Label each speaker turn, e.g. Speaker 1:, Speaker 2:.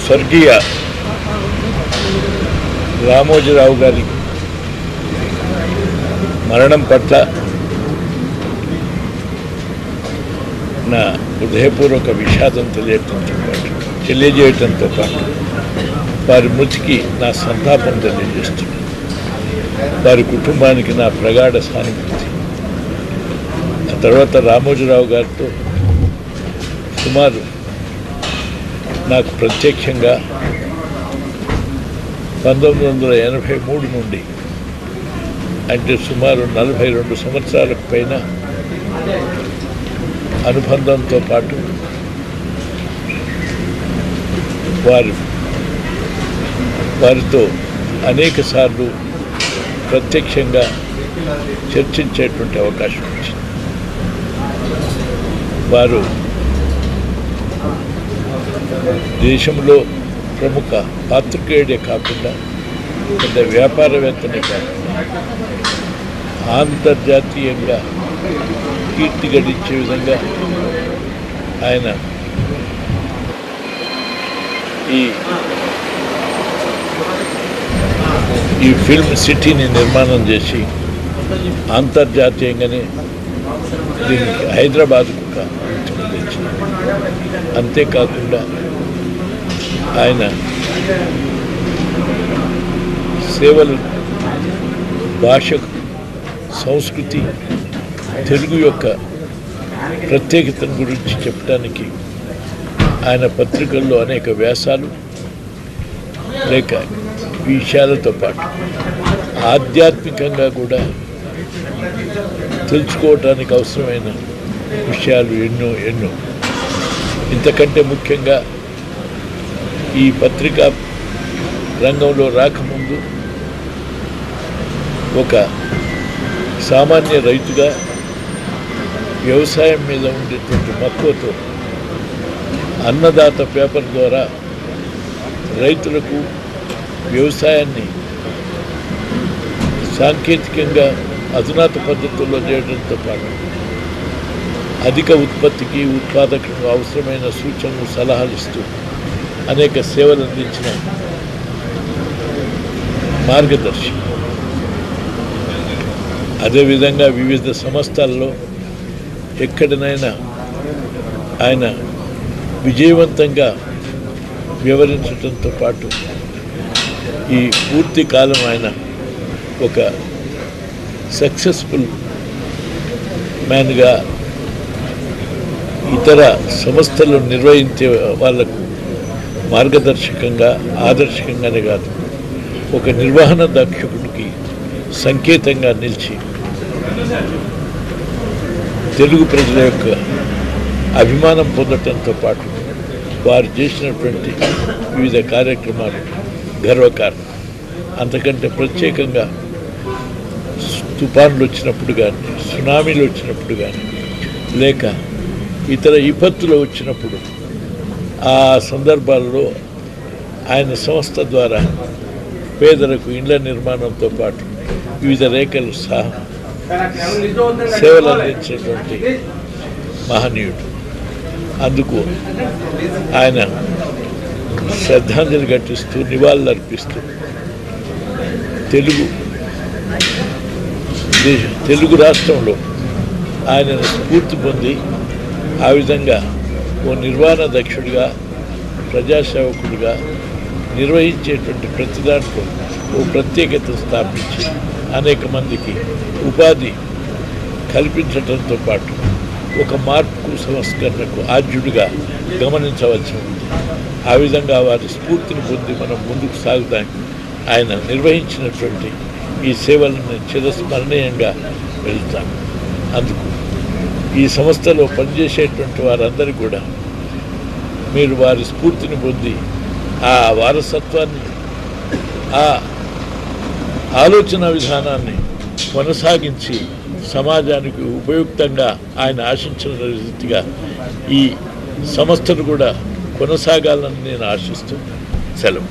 Speaker 1: స్వర్గీయ రామోజీరావు గారి మరణం పట్ల నా హృదయపూర్వక విషాదం తెలియజేయటంతో పాటు వారి మృతికి నా సంతాపం తెలియజేస్తున్నాను. వారి కుటుంబానికి నా ప్రగాఢ సానుభూతి. ఆ తర్వాత రామోజీరావు గారితో సుమారు నాకు ప్రత్యక్షంగా 1983 నుండి అంటే సుమారు 42 సంవత్సరాలకు పైన అనుబంధంతో పాటు వారితో అనేక సార్లు ప్రత్యక్షంగా చర్చించేటువంటి అవకాశం వచ్చింది. వారు దేశంలో ప్రముఖ పాత్రికేయుడే కాకుండా పెద్ద వ్యాపారవేత్తనే కాకుండా అంతర్జాతీయంగా కీర్తి గడించే విధంగా ఆయన ఈ ఫిల్మ్ సిటీని నిర్మాణం చేసి అంతర్జాతీయంగానే దీనికి హైదరాబాద్కు గుర్తింపు తెచ్చింది. అంతేకాకుండా ఆయన సేవలు భాష, సంస్కృతి, తెలుగు యొక్క ప్రత్యేకతను గురించి చెప్పడానికి ఆయన పత్రికల్లో అనేక వ్యాసాలు లేక విషయాలతో పాటు ఆధ్యాత్మికంగా కూడా తెలుసుకోవటానికి అవసరమైన విషయాలు ఎన్నో. ఇంతకంటే ముఖ్యంగా ఈ పత్రికా రంగంలో రాకముందు ఒక సామాన్య రైతుగా వ్యవసాయం మీద ఉండేటువంటి మక్కువతో అన్నదాత పేపర్ ద్వారా రైతులకు వ్యవసాయాన్ని సాంకేతికంగా అధునాత పద్ధతుల్లో చేయడంతో పాటు అధిక ఉత్పత్తికి ఉత్పాదకులకు అవసరమైన సూచనలు, సలహాలు ఇస్తూ అనేక సేవలు అందించిన మార్గదర్శి. అదేవిధంగా వివిధ సంస్థల్లో ఎక్కడనైనా ఆయన విజయవంతంగా వ్యవహరించడంతో పాటు ఈ పూర్తి కాలం ఆయన ఒక సక్సెస్ఫుల్ మ్యాన్గా ఇతర సంస్థలు నిర్వహించే వాళ్లకు మార్గదర్శకంగా, ఆదర్శకంగానే కాదు, ఒక నిర్వహణ దక్షకుడికి సంకేతంగా నిలిచి తెలుగు ప్రజల యొక్క అభిమానం పొందటంతో పాటు వారు చేసినటువంటి వివిధ కార్యక్రమాలు గర్వకారణం. అంతకంటే ప్రత్యేకంగా తుఫాన్లు వచ్చినప్పుడు కానీ, సునామీలు వచ్చినప్పుడు కానీ, లేక ఇతర విపత్తులు వచ్చినప్పుడు ఆ సందర్భాల్లో ఆయన సంస్థ ద్వారా పేదలకు ఇళ్ల నిర్మాణంతో పాటు వివిధ రేఖలు సహా సేవలు అందించేటువంటి మహనీయుడు. అందుకు ఆయన శ్రద్ధాంజలి ఘటిస్తూ, నివాళులు అర్పిస్తూ తెలుగు రాష్ట్రంలో ఆయన స్ఫూర్తి పొంది ఆ విధంగా ఓ నిర్వహణ దక్షుడిగా, ప్రజాసేవకుడిగా నిర్వహించేటువంటి ప్రతి దాంట్లో ఓ ప్రత్యేకత స్థాపించి అనేక మందికి ఉపాధి కల్పించడంతో పాటు ఒక మార్పు సంస్కరణకు ఆద్యుడిగా గమనించవలసి ఉంది. ఆ విధంగా వారి స్ఫూర్తిని పొంది మనం ముందుకు సాగుతానికి ఆయన నిర్వహించినటువంటి ఈ సేవలను చిరస్మరణీయంగా వెళ్తాం. అందుకు ఈ సంస్థలో పనిచేసేటువంటి వారందరూ కూడా మీరు వారి స్ఫూర్తిని పొంది ఆ వారసత్వాన్ని, ఆ ఆలోచన విధానాన్ని కొనసాగించి సమాజానికి ఉపయుక్తంగా ఆయన ఆశించిన రీతిగా ఈ సంస్థను కూడా కొనసాగాలని నేను ఆశిస్తూ సెలవు.